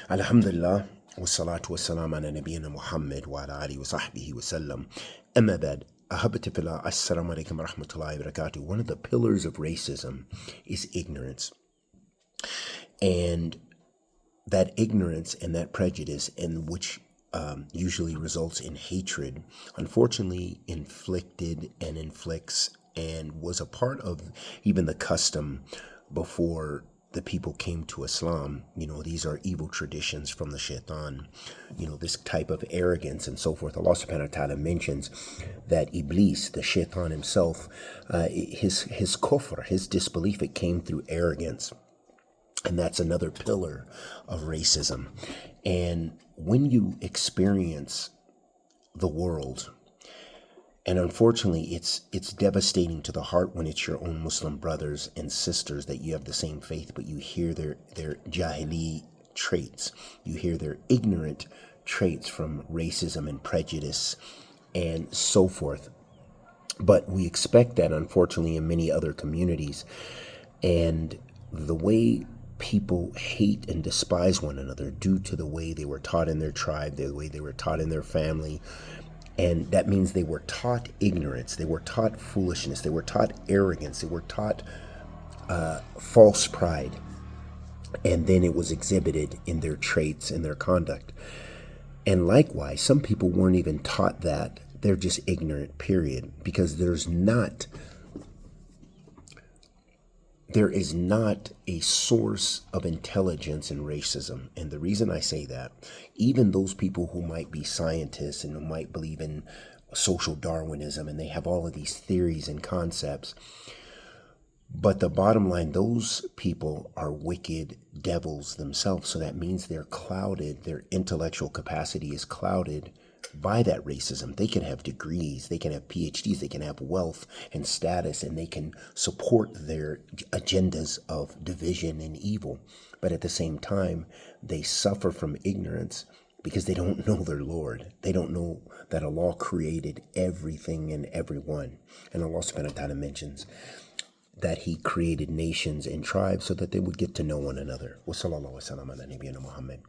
Alhamdulillah, wassalatu wassalam ala nabiyyina Muhammad wa ala alihi wa sahbihi wa sallam. Amma bad, ahabati fillah, assalamu alaikum wa rahmatullahi wa barakatuh. One of the pillars of racism is ignorance. And that ignorance and that prejudice, in which usually results in hatred, unfortunately inflicted and inflicts and was a part of even the custom before the people came to Islam. These are evil traditions from the shaitan, this type of arrogance and so forth. Allah subhanahu wa ta'ala mentions that Iblis, the shaitan himself, his kufr, his disbelief, it came through arrogance. And that's another pillar of racism. And when you experience the world, and unfortunately, it's devastating to the heart when it's your own Muslim brothers and sisters that you have the same faith, but you hear their jahili traits. You hear their ignorant traits from racism and prejudice and so forth. But we expect that, unfortunately, in many other communities. And the way people hate and despise one another due to the way they were taught in their tribe, the way they were taught in their family. And that means they were taught ignorance, they were taught foolishness, they were taught arrogance, they were taught false pride. And then it was exhibited in their traits and their conduct. And likewise, some people weren't even taught that. They're just ignorant, period. Because there is not a source of intelligence in racism. And the reason I say that, even those people who might be scientists and who might believe in social Darwinism, and they have all of these theories and concepts, but the bottom line, those people are wicked devils themselves. So that means they're clouded, their intellectual capacity is clouded by that racism. They can have degrees, they can have PhDs, they can have wealth and status, and they can support their agendas of division and evil. But at the same time, they suffer from ignorance because they don't know their Lord. They don't know that Allah created everything and everyone. And Allah subhanahu wa ta'ala mentions that He created nations and tribes so that they would get to know one another. Wa sallallahu wa sallam ala nabiyyina Muhammad.